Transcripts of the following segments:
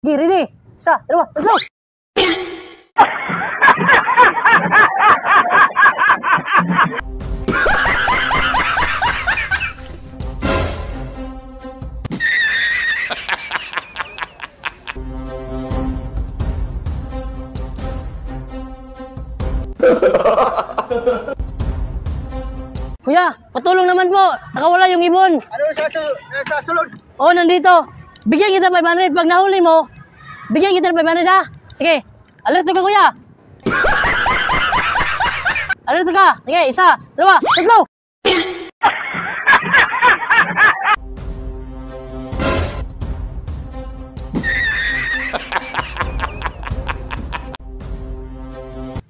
Giri nih. Isa, dalawa, tatlo. Kuya, patulong naman po. Nakawala yung ibon. Ano sa sulod? Oo, nandito. Bigyan kita 500. Pag nahuli mo, bigyan kita ng 500 ha. Sige, alerto ka kuya. Alerto ka. Sige, isa, dalawa, tatlo.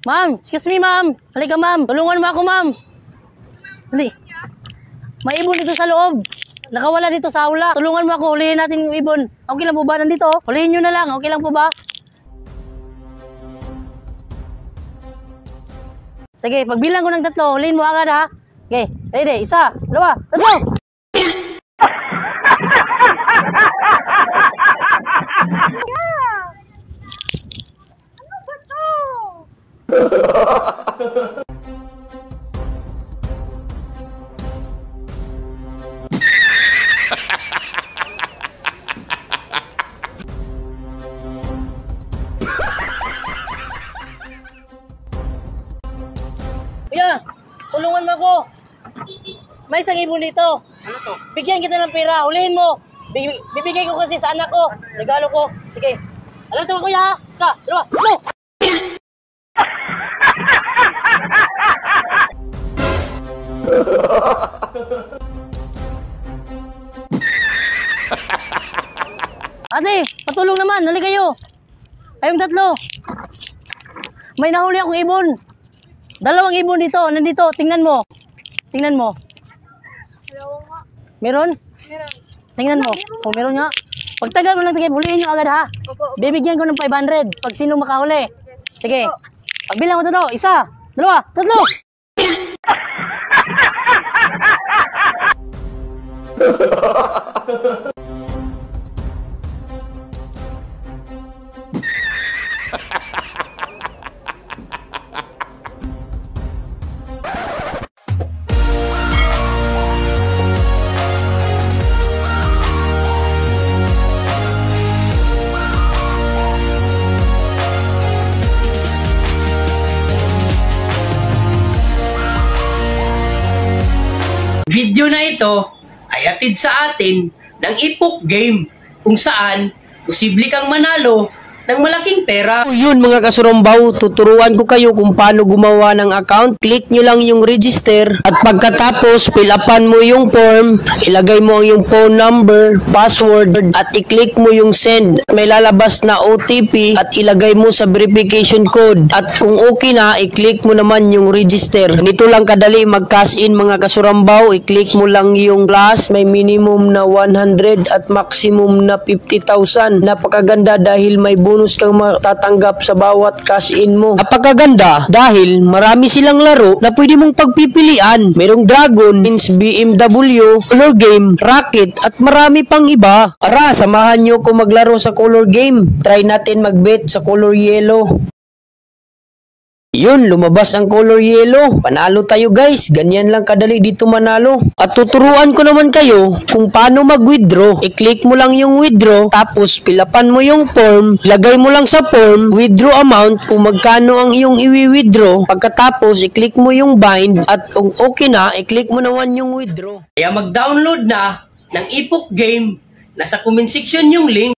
Ma'am, excuse me ma'am. Halika ma'am, tulungan mo ako ma'am. Dali. May ibon dito sa loob. Nakawala dito sa aula. Tulungan mo ako, hulihin natin yung ibon. Okay lang po ba? Nandito. Hulihin nyo na lang. Okay lang po ba? Sige, pagbilang ko ng 3, hulihin mo agad ha. Okay, ready. Isa, dalawa, tatlo. Ano ba to? Kuya, tulungan mo ako. May isang ibon dito. Ano to? Bigyan kita ng pera. Hulihin mo. Bibigay ko kasi sa anak ko. Regalo ko. Sige. Alam ito ka kuya ha. Isa, dalawa, tatlo. Ate, patulong naman. Hali kayo. Kayong 3. May nahuli akong ibon. 2 ibon dito. Nandito. Tingnan mo. Tingnan mo. Meron? Meron. Tingnan mo. Oh, meron nga. Pagtagal mo lang tagay, hulihin nyo agad ha. Bibigyan ko ng 500 pag sino makahuli. Sige. Pagbilang ko 1, isa, 2, 3. Video na ito ay hatid sa atin ng Epoch Game kung saan posible kang manalo ng malaking pera. So yun mga kasurumbaw, tuturuan ko kayo kung paano gumawa ng account. Click nyo lang yung register at pagkatapos fill upan mo yung form, ilagay mo yung phone number, password at i-click mo yung send. May lalabas na OTP at ilagay mo sa verification code at kung okay na, i-click mo naman yung register. Nito lang kadali mag-cash in mga kasurumbaw, i-click mo lang yung class, may minimum na 100 at maximum na 50,000. Napakaganda dahil may bonus kang matatanggap sa bawat cash in mo. Napakaganda dahil marami silang laro na pwede mong pagpipilian. Merong Dragon, BMW, Color Game, Rocket at marami pang iba. Tara, samahan nyo ko maglaro sa Color Game. Try natin mag-bet sa Color Yellow. Yun, lumabas ang color yellow. Panalo tayo guys. Ganyan lang kadali dito manalo. At tuturuan ko naman kayo kung paano mag-withdraw. I-click mo lang yung withdraw. Tapos pilapan mo yung form. Lagay mo lang sa form, withdraw amount kung magkano ang iyong i-withdraw. Pagkatapos, i-click mo yung bind. At kung okay na, i-click mo naman yung withdraw. Kaya mag-download na ng Epoch Game. Nasa comment section yung link.